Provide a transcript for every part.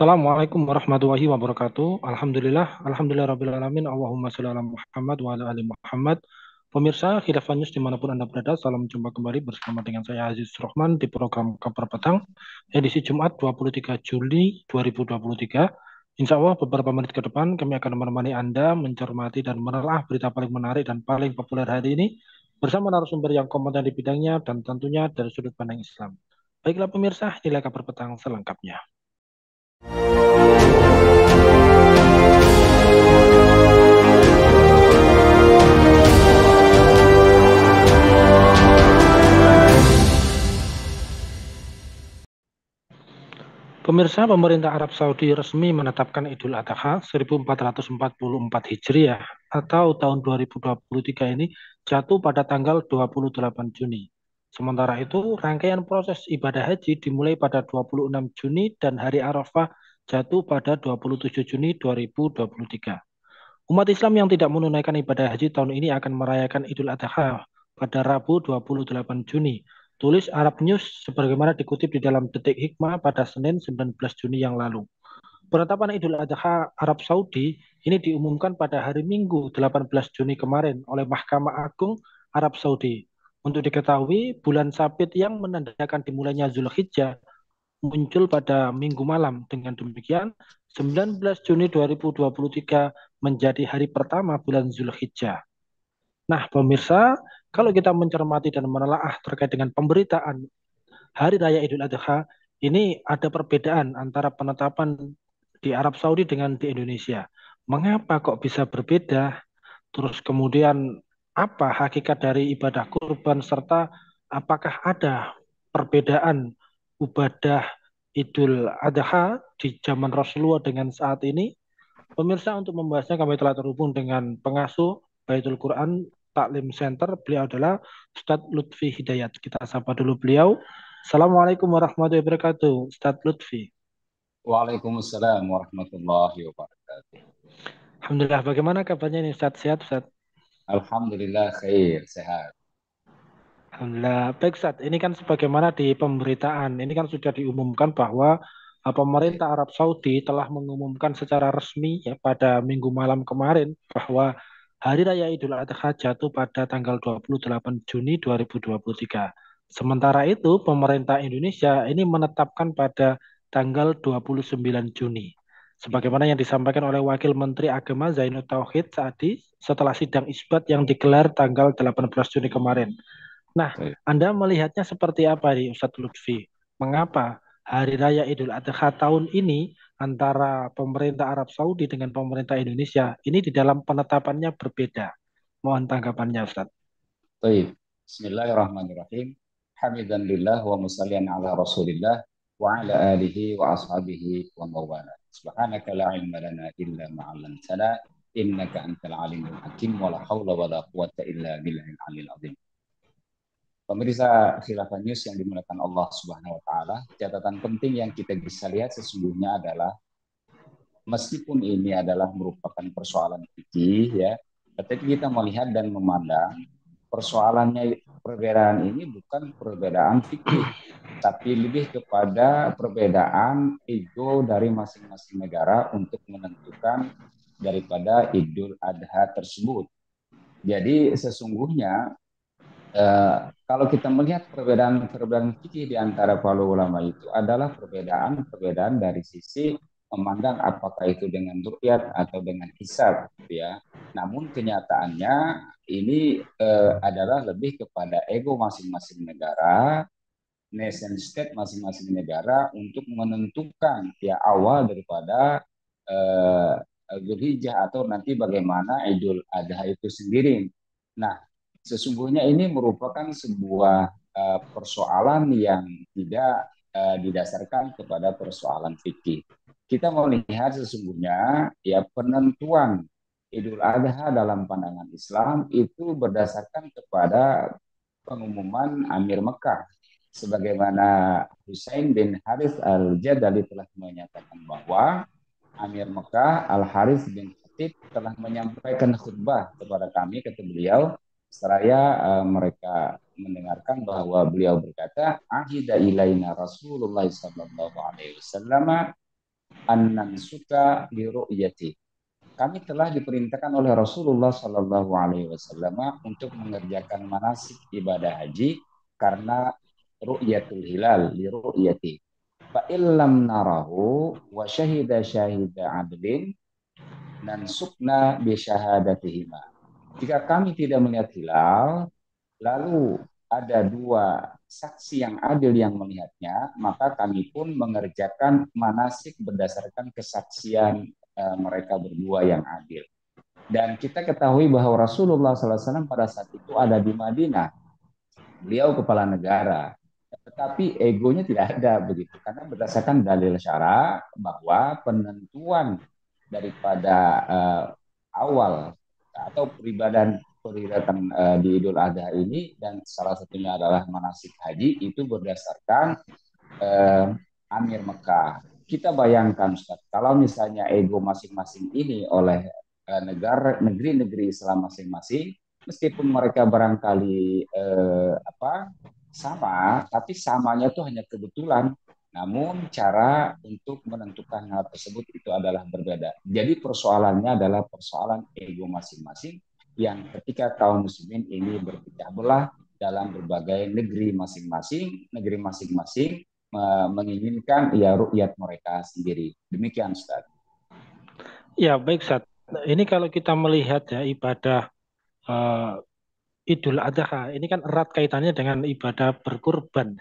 Assalamualaikum warahmatullahi wabarakatuh. Alhamdulillah rabbil alamin. Allahumma sholli ala Muhammad wa ala ali Muhammad. Pemirsa Khilafah News dimanapun Anda berada, salam jumpa kembali bersama dengan saya Aziz Rohman di program Kabar Petang, edisi Jumat 23 Juli 2023. Insya Allah beberapa menit ke depan kami akan menemani Anda mencermati dan menelaah berita paling menarik dan paling populer hari ini bersama narasumber yang kompeten di bidangnya dan tentunya dari sudut pandang Islam. Baiklah pemirsa, inilah Kabar Petang selengkapnya. Pemirsa, pemerintah Arab Saudi resmi menetapkan Idul Adha 1444 Hijriah atau tahun 2023 ini jatuh pada tanggal 28 Juni. Sementara itu, rangkaian proses ibadah haji dimulai pada 26 Juni dan hari Arafah jatuh pada 27 Juni 2023. Umat Islam yang tidak menunaikan ibadah haji tahun ini akan merayakan Idul Adha pada Rabu 28 Juni. Tulis Arab News sebagaimana dikutip di dalam Detik Hikmah pada Senin 19 Juni yang lalu. Penetapan Idul Adha Arab Saudi ini diumumkan pada hari Minggu 18 Juni kemarin oleh Mahkamah Agung Arab Saudi. Untuk diketahui, bulan Sabit yang menandakan dimulainya Zulhijjah muncul pada Minggu malam. Dengan demikian, 19 Juni 2023 menjadi hari pertama bulan Zulhijjah. Nah, pemirsa, kalau kita mencermati dan menelaah terkait dengan pemberitaan Hari Raya Idul Adha, ini ada perbedaan antara penetapan di Arab Saudi dengan di Indonesia. Mengapa kok bisa berbeda? Terus kemudian apa hakikat dari ibadah kurban serta apakah ada perbedaan ibadah Idul Adha di zaman Rasulullah dengan saat ini? Pemirsa, untuk membahasnya kami telah terhubung dengan pengasuh Baitul Quran Taklim Center. Beliau adalah Ustadz Lutfi Hidayat. Kita sapa dulu beliau. Assalamualaikum warahmatullahi wabarakatuh, Ustadz Lutfi. Waalaikumsalam warahmatullahi wabarakatuh. Alhamdulillah, bagaimana kabarnya ini Ustadz? Sehat, Ustadz? Alhamdulillah khair, sehat. Alhamdulillah. Baik, Ustadz. Ini kan sebagaimana di pemberitaan, ini kan sudah diumumkan bahwa pemerintah Arab Saudi telah mengumumkan secara resmi ya pada Minggu malam kemarin bahwa Hari Raya Idul Adha jatuh pada tanggal 28 Juni 2023. Sementara itu, pemerintah Indonesia ini menetapkan pada tanggal 29 Juni. Sebagaimana yang disampaikan oleh Wakil Menteri Agama Zainud Tauhid Saadi setelah sidang isbat yang digelar tanggal 18 Juni kemarin. Nah, Baik. Anda melihatnya seperti apa nih Ustadz Lutfi? Mengapa Hari Raya Idul Adha tahun ini antara pemerintah Arab Saudi dengan pemerintah Indonesia ini di dalam penetapannya berbeda? Mohon tanggapannya Ustadz. Baik. Bismillahirrahmanirrahim. Hamidan lillah wa musallian ala Rasulillah wa ala alihi wa ashabihi wa mawala. Subhanaka la ilma lana illa ma 'allamtana innaka antal alimul hakim wa la haula wa la quwwata illa billahil aliyil azim. Pemirsa Khilafah News yang dimuliakan Allah Subhanahu wa taala, catatan penting yang kita bisa lihat sesungguhnya adalah meskipun ini adalah merupakan persoalan fikih ya, tetapi kita melihat dan memandang persoalannya perbedaan ini bukan perbedaan fikih, tapi lebih kepada perbedaan ego dari masing-masing negara untuk menentukan daripada Idul Adha tersebut. Jadi sesungguhnya kalau kita melihat perbedaan fikih di antara para ulama itu adalah perbedaan dari sisi memandang apakah itu dengan ru'yat atau dengan hisab, gitu ya. Namun kenyataannya ini adalah lebih kepada ego masing-masing negara, nation state masing-masing negara untuk menentukan ya awal daripada uh, Dzulhijjah atau nanti bagaimana Idul Adha itu sendiri. Nah, sesungguhnya ini merupakan sebuah persoalan yang tidak didasarkan kepada persoalan fikih. Kita melihat sesungguhnya ya penentuan Idul Adha dalam pandangan Islam itu berdasarkan kepada pengumuman Amir Mekah. Sebagaimana Husain bin Harith al-Jadali telah menyatakan bahwa Amir Mekah Al-Harith bin Khatib telah menyampaikan khutbah kepada kami, kata beliau, seraya mereka mendengarkan bahwa beliau berkata, ahida ilaina Rasulullah sallallahu alaihi wasallam annan suka li ru'yati. Kami telah diperintahkan oleh Rasulullah Shallallahu Alaihi Wasallam untuk mengerjakan manasik ibadah haji karena ru'yatul hilal li ru'yati. Fa illam narahu wa syahida syahida adlin dan sukna bi syahadatihima. Jika kami tidak melihat hilal, lalu ada dua saksi yang adil yang melihatnya, maka kami pun mengerjakan manasik berdasarkan kesaksian mereka berdua yang adil. Dan kita ketahui bahwa Rasulullah SAW pada saat itu ada di Madinah. Beliau kepala negara. Tetapi egonya tidak ada begitu. Karena berdasarkan dalil syara bahwa penentuan daripada awal atau peribadatan di Idul Adha ini dan salah satunya adalah manasik haji itu berdasarkan uh, Amir Mekah. Kita bayangkan Ustaz, kalau misalnya ego masing-masing ini oleh negara negeri-negeri Islam masing-masing, meskipun mereka barangkali sama, tapi samanya itu hanya kebetulan. Namun cara untuk menentukan hal tersebut itu adalah berbeda. Jadi persoalannya adalah persoalan ego masing-masing yang ketika kaum muslimin ini berpecah belah dalam berbagai negeri masing-masing menginginkan ya rukyat mereka sendiri. Demikian Ustaz. Ya, baik, Ustaz. Ini kalau kita melihat ya ibadah eh, Idul Adha, ini kan erat kaitannya dengan ibadah berkurban,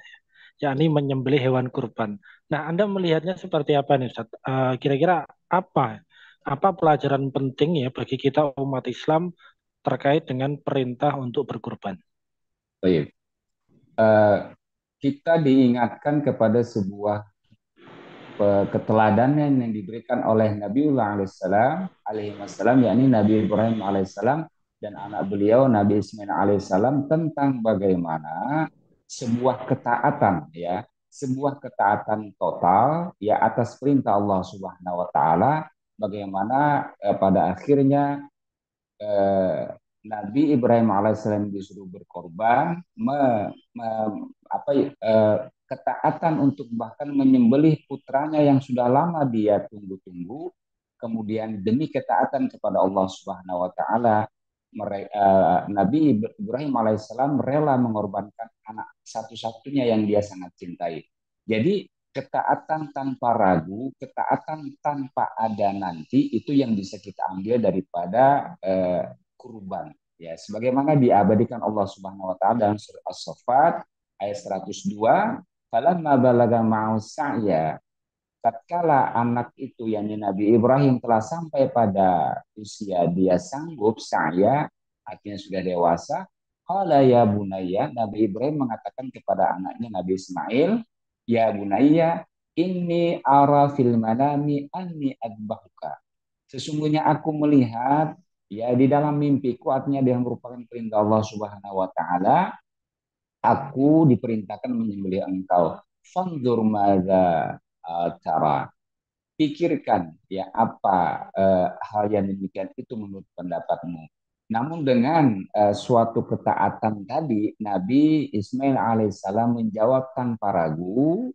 yakni menyembelih hewan kurban. Nah, Anda melihatnya seperti apa nih, Ustaz? Kira-kira apa pelajaran penting ya bagi kita umat Islam terkait dengan perintah untuk berkurban? Baik. Uh, kita diingatkan kepada sebuah keteladanan yang diberikan oleh Nabiullah alaihissalam, yakni Nabi Ibrahim alaihissalam dan anak beliau Nabi Ismail alaihissalam tentang bagaimana sebuah ketaatan ya, sebuah ketaatan total ya atas perintah Allah Subhanahu wa taala, bagaimana pada akhirnya eh, Nabi Ibrahim alaihissalam disuruh berkorban, me, apa, ketaatan untuk bahkan menyembelih putranya yang sudah lama dia tunggu-tunggu, kemudian demi ketaatan kepada Allah Subhanahu Wa Taala, Nabi Ibrahim alaihissalam rela mengorbankan anak satu-satunya yang dia sangat cintai. Jadi ketaatan tanpa ragu, ketaatan tanpa ada nanti itu yang bisa kita ambil daripada kurban. Ya, sebagaimana diabadikan Allah Subhanahu wa taala dalam surah As-Saffat ayat 102, "Falamma balaga ma'u sa'ya", tatkala anak itu yakni Nabi Ibrahim telah sampai pada usia dia sanggup sa'ya, artinya sudah dewasa, qala ya bunayya, Nabi Ibrahim mengatakan kepada anaknya Nabi Ismail, ya bunayya, inni ara fil manami anni adbahuka. Sesungguhnya aku melihat ya di dalam mimpiku, artinya dia merupakan perintah Allah Subhanahu wa taala, aku diperintahkan menyembelih engkau. Fanzur madza cara. Pikirkan ya apa hal yang demikian itu menurut pendapatmu. Namun dengan suatu ketaatan tadi, Nabi Ismail alaihissalam menjawab tanpa ragu,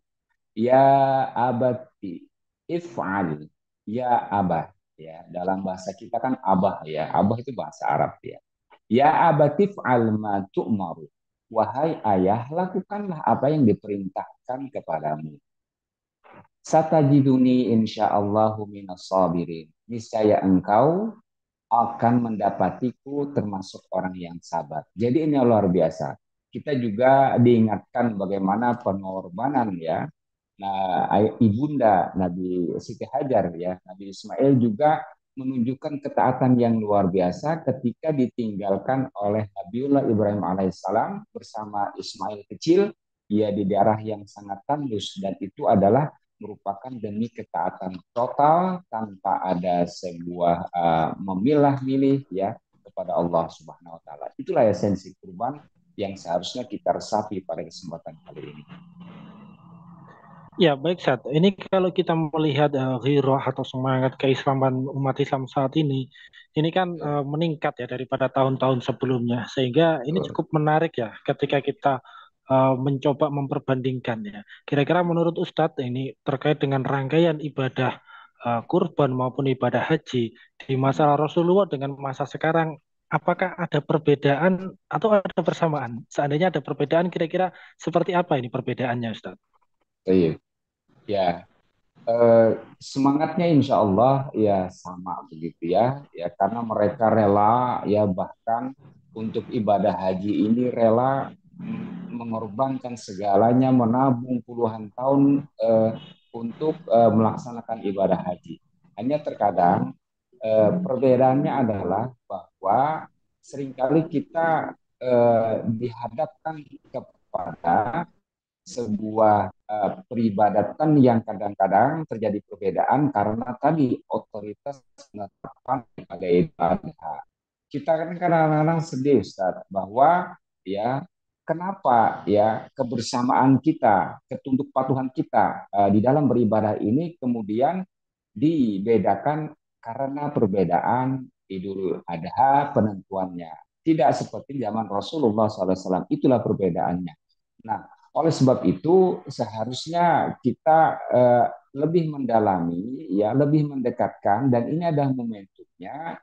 ya abati if'al, ya abah. Ya, dalam bahasa kita kan abah ya. Abah itu bahasa Arab ya. Ya abati if'al ma tu'maru. Wahai ayah, lakukanlah apa yang diperintahkan kepadamu. Satajiduni insyaallahu minas sabirin. Niscaya engkau akan mendapatiku termasuk orang yang sabar. Jadi ini luar biasa. Kita juga diingatkan bagaimana pengorbanan ya. Nah, ibunda Nabi Siti Hajar ya, Nabi Ismail juga menunjukkan ketaatan yang luar biasa ketika ditinggalkan oleh Nabiullah Ibrahim alaihissalam bersama Ismail kecil, ya di daerah yang sangat tandus, dan itu adalah merupakan demi ketaatan total tanpa ada sebuah memilah-milih ya kepada Allah Subhanahu wa taala. Itulah esensi kurban yang seharusnya kita resapi pada kesempatan kali ini. Ya, baik, Sat. Ini kalau kita melihat ghairah atau semangat keislaman umat Islam saat ini kan meningkat ya daripada tahun-tahun sebelumnya. Sehingga ini cukup menarik ya ketika kita mencoba memperbandingkan ya. Kira-kira menurut Ustadz ini terkait dengan rangkaian ibadah kurban maupun ibadah haji di masa Rasulullah dengan masa sekarang, apakah ada perbedaan atau ada persamaan? Seandainya ada perbedaan, kira-kira seperti apa ini perbedaannya, Ustadz? Baik. Ya, semangatnya insya Allah ya sama begitu ya, ya karena mereka rela ya bahkan untuk ibadah haji ini rela mengorbankan segalanya, menabung puluhan tahun untuk melaksanakan ibadah haji. Hanya terkadang perbedaannya adalah bahwa seringkali kita dihadapkan kepada sebuah peribadatan yang kadang-kadang terjadi perbedaan karena tadi otoritas penetapan pada ibadah. Kita kan kadang-kadang sedih Ustaz bahwa ya kenapa ya kebersamaan kita, ketunduk patuhan kita di dalam beribadah ini kemudian dibedakan karena perbedaan Idul Adha penentuannya. Tidak seperti zaman Rasulullah SAW, itulah perbedaannya. Nah, oleh sebab itu seharusnya kita lebih mendalami, ya lebih mendekatkan, dan ini adalah momentumnya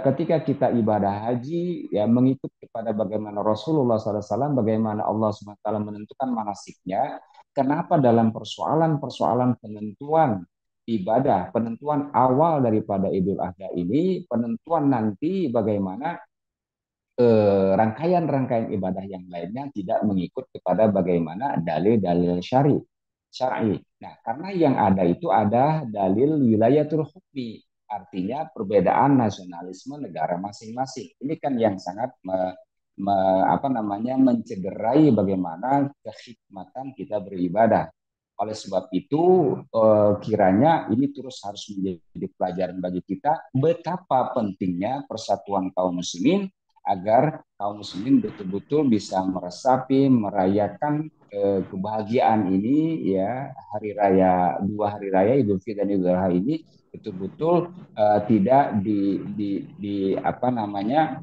ketika kita ibadah haji, ya mengikut kepada bagaimana Rasulullah SAW, bagaimana Allah SWT menentukan manasiknya. Kenapa dalam persoalan-persoalan penentuan ibadah, penentuan awal daripada Idul Adha ini, penentuan nanti bagaimana rangkaian-rangkaian ibadah yang lainnya tidak mengikut kepada bagaimana dalil-dalil syar'i. Nah, karena yang ada itu ada dalil wilayatul hukmi, artinya perbedaan nasionalisme negara masing-masing. Ini kan yang sangat apa namanya mencederai bagaimana kehikmatan kita beribadah. Oleh sebab itu, kiranya ini terus harus menjadi pelajaran bagi kita betapa pentingnya persatuan kaum muslimin agar kaum muslimin betul-betul bisa meresapi, merayakan kebahagiaan ini ya hari raya dua hari raya Idul Fitri dan Idul Adha ini betul-betul tidak di apa namanya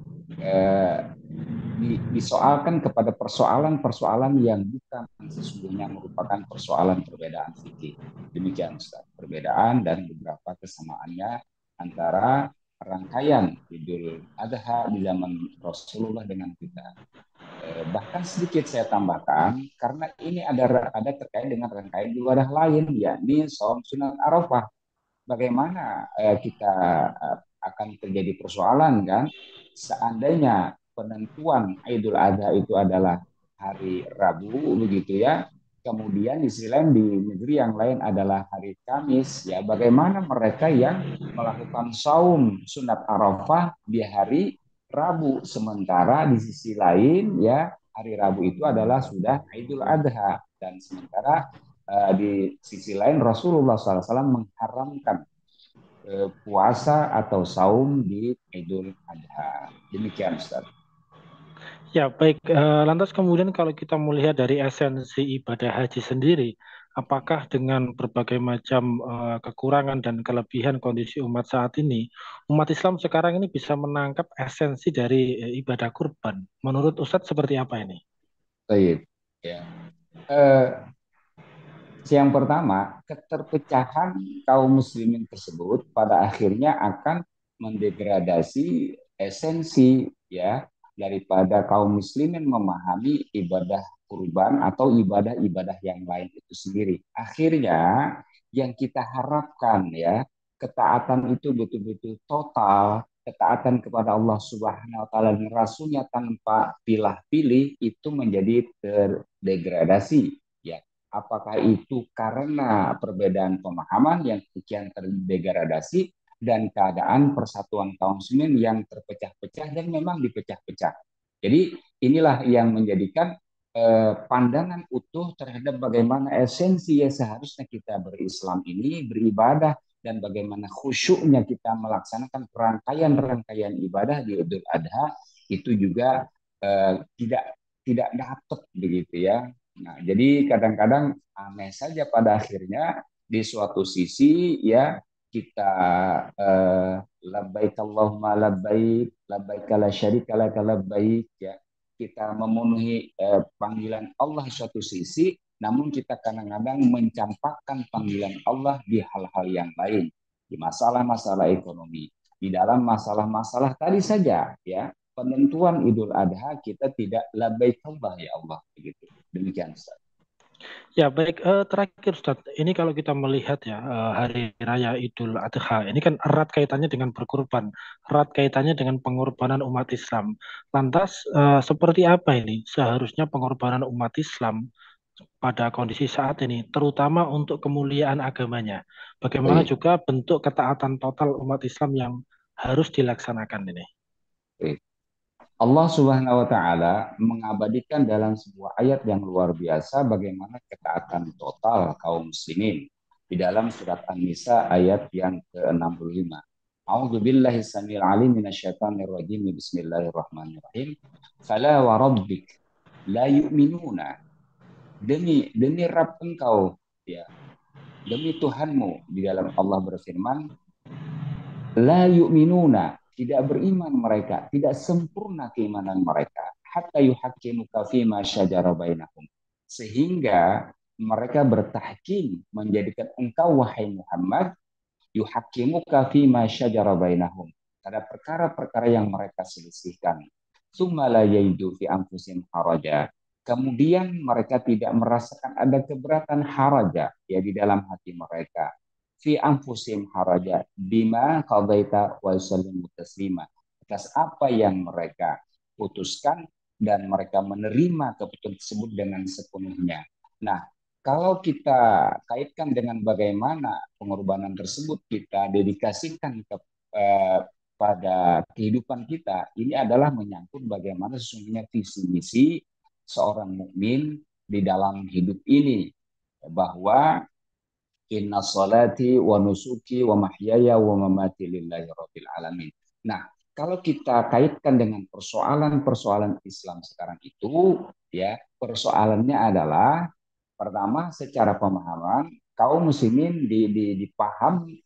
disoalkan kepada persoalan-persoalan yang bukan sesungguhnya merupakan persoalan perbedaan fikih. Demikian Ustaz, perbedaan dan beberapa kesamaannya antara rangkaian Idul Adha di zaman Rasulullah dengan kita. Bahkan sedikit saya tambahkan, karena ini ada terkait dengan rangkaian ibadah lain, yakni Shaum Sunat Arafah. Bagaimana kita akan terjadi persoalan kan seandainya penentuan Idul Adha itu adalah hari Rabu begitu ya, kemudian di sisi lain di negeri yang lain adalah hari Kamis, ya bagaimana mereka yang melakukan saum sunat Arafah di hari Rabu, sementara di sisi lain ya hari Rabu itu adalah sudah Idul Adha, dan sementara di sisi lain Rasulullah SAW mengharamkan puasa atau saum di Idul Adha. Demikian Ustaz. Ya, baik. Lantas kemudian kalau kita melihat dari esensi ibadah haji sendiri, apakah dengan berbagai macam kekurangan dan kelebihan kondisi umat saat ini, umat Islam sekarang ini bisa menangkap esensi dari ibadah kurban? Menurut Ustadz seperti apa ini? Baik. Ya. Eh, yang pertama, keterpecahan kaum muslimin tersebut pada akhirnya akan mendegradasi esensi ya daripada kaum muslimin memahami ibadah kurban atau ibadah-ibadah yang lain itu sendiri. Akhirnya yang kita harapkan ya, ketaatan itu betul-betul total, ketaatan kepada Allah Subhanahu wa taala dan Rasulnya tanpa pilah-pilih itu menjadi terdegradasi ya. Apakah itu karena perbedaan pemahaman yang kian terdegradasi dan keadaan persatuan kaum muslimin yang terpecah-pecah dan memang dipecah-pecah. Jadi inilah yang menjadikan pandangan utuh terhadap bagaimana esensi yang seharusnya kita berislam ini beribadah dan bagaimana khusyuknya kita melaksanakan rangkaian-rangkaian ibadah di Idul Adha itu juga tidak tidak dapat begitu ya. Nah, jadi kadang-kadang aneh saja pada akhirnya di suatu sisi ya kita labbaik Allahumma labbaik labbaik la syarika laka labbaik ya. kita memenuhi panggilan Allah di suatu sisi, namun kita kadang-kadang mencampakkan panggilan Allah di hal-hal yang lain, di masalah-masalah ekonomi, di dalam masalah-masalah tadi saja, ya, penentuan Idul Adha kita tidak labbaik Allah ya Allah, begitu. Demikian Ustaz. Ya, baik. Terakhir, Ustadz, ini kalau kita melihat ya hari raya Idul Adha, ini kan erat kaitannya dengan berkurban, erat kaitannya dengan pengorbanan umat Islam. Lantas, seperti apa ini seharusnya pengorbanan umat Islam pada kondisi saat ini, terutama untuk kemuliaan agamanya? Bagaimana Baik, juga bentuk ketaatan total umat Islam yang harus dilaksanakan ini? baik. Allah Subhanahu wa taala mengabadikan dalam sebuah ayat yang luar biasa bagaimana ketaatan total kaum muslimin di dalam surat An-Nisa ayat yang ke-65. A'udzu billahi samil alim minasyaitonir rajim. Bismillahirrahmanirrahim. Fala wa rabbik la yu'minuna. Demi Rabb engkau, ya, demi Tuhanmu, di dalam Allah berfirman, la yu'minuna, tidak beriman mereka, tidak sempurna keimanan mereka, hatta yuhaqqimuka fima syajara bainahum, sehingga mereka bertahkim menjadikan engkau wahai Muhammad yuhaqqimuka fima syajara bainahum, pada perkara-perkara yang mereka selisihkan, tsumma la yajidu fi anfusihim haraja, kemudian mereka tidak merasakan ada keberatan haraja, ya, di dalam hati mereka, fi anfusihim haraja bima qadaita wa yusallimu taslima, atas apa yang mereka putuskan dan mereka menerima keputusan tersebut dengan sepenuhnya. Nah, kalau kita kaitkan dengan bagaimana pengorbanan tersebut kita dedikasikan pada kehidupan kita, ini adalah menyangkut bagaimana sesungguhnya visi misi seorang mukmin di dalam hidup ini, bahwa inna salati wa nusuki wa mahyaya wa mamati lillahi rabbil alamin. Nah, kalau kita kaitkan dengan persoalan-persoalan Islam sekarang itu, ya, persoalannya adalah pertama secara pemahaman kaum muslimin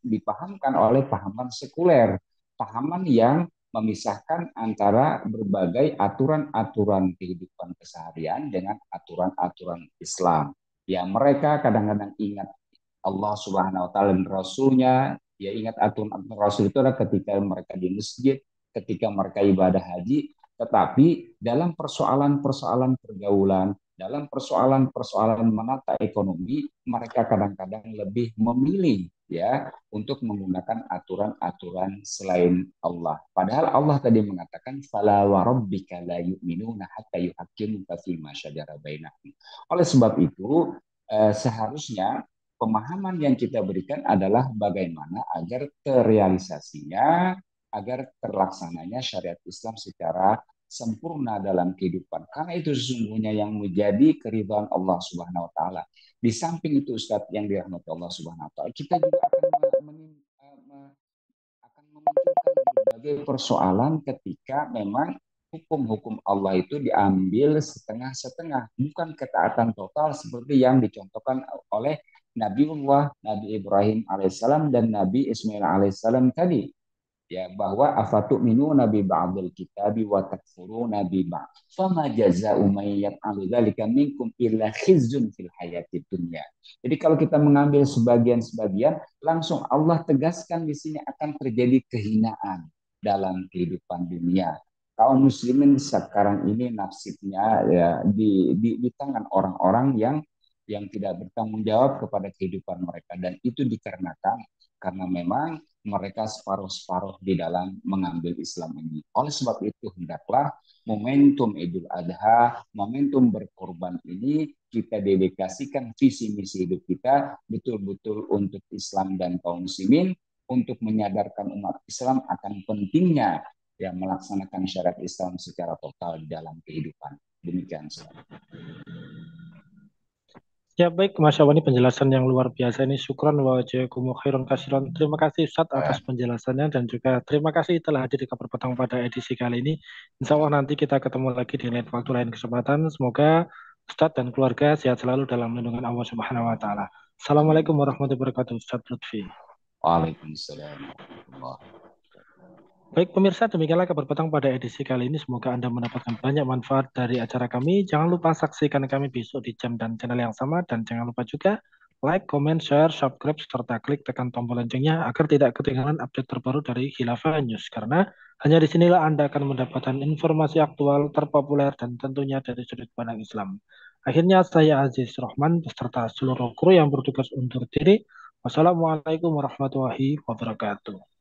dipahamkan oleh pahaman sekuler, pahaman yang memisahkan antara berbagai aturan-aturan kehidupan keseharian dengan aturan-aturan Islam. Ya, mereka kadang-kadang ingat Allah Subhanahu wa taala dan Rasulnya, ya, ingat aturan Rasul itu adalah ketika mereka di masjid, ketika mereka ibadah haji, tetapi dalam persoalan-persoalan pergaulan, dalam persoalan-persoalan menata ekonomi, mereka kadang-kadang lebih memilih, ya, untuk menggunakan aturan-aturan selain Allah. Padahal Allah tadi mengatakan fala wa rabbika la yu'minuna hatta yuhaqqimuka fima syajara bainahum. Oleh sebab itu, seharusnya pemahaman yang kita berikan adalah bagaimana agar terrealisasinya, agar terlaksananya syariat Islam secara sempurna dalam kehidupan. Karena itu sesungguhnya yang menjadi keridhaan Allah Subhanahu wa taala. Di samping itu Ustadz yang dirahmati Allah Subhanahu wa taala, kita juga akan memunculkan berbagai persoalan ketika memang hukum-hukum Allah itu diambil setengah-setengah, bukan ketaatan total seperti yang dicontohkan oleh Nabi Ibrahim alaihissalam dan Nabi Ismail alaihissalam tadi, ya, bahwa afatu'minu nabi ba'dil kitabi wa takfuru nabi ba'd fama jaza'u may yaf'alu dzalika minkum illa khizyun fil hayatid dunya. Jadi kalau kita mengambil sebagian-sebagian, langsung Allah tegaskan di sini akan terjadi kehinaan dalam kehidupan dunia. Kaum muslimin sekarang ini nasibnya, ya, di tangan orang-orang yang tidak bertanggung jawab kepada kehidupan mereka, dan itu dikarenakan karena memang mereka separuh-separuh di dalam mengambil Islam ini. Oleh sebab itu hendaklah momentum Idul Adha, momentum berkorban ini kita dedikasikan visi misi hidup kita betul-betul untuk Islam dan kaum muslimin, untuk menyadarkan umat Islam akan pentingnya, ya, melaksanakan syariat Islam secara total di dalam kehidupan. Demikian. Ya, baik, Mas Syawani, penjelasan yang luar biasa ini. Syukran wa jazakumullahu khairan kasiran. Terima kasih Ustadz atas penjelasannya, dan juga terima kasih telah hadir di Kabar Petang pada edisi kali ini. Insya Allah nanti kita ketemu lagi di lain waktu, lain kesempatan. Semoga Ustadz dan keluarga sehat selalu dalam lindungan Allah Subhanahu wa taala. Amin. Assalamualaikum warahmatullahi wabarakatuh, Ustadz Lutfi. Waalaikumsalam warahmatullahi wabarakatuh. Baik pemirsa, demikianlah kabar petang pada edisi kali ini. Semoga Anda mendapatkan banyak manfaat dari acara kami. Jangan lupa saksikan kami besok di jam dan channel yang sama. Dan jangan lupa juga like, comment, share, subscribe, serta klik tekan tombol loncengnya agar tidak ketinggalan update terbaru dari Khilafah News. Karena hanya di sinilah Anda akan mendapatkan informasi aktual, terpopuler, dan tentunya dari sudut pandang Islam. Akhirnya saya Aziz Rahman beserta seluruh kru yang bertugas undur diri. Wassalamualaikum warahmatullahi wabarakatuh.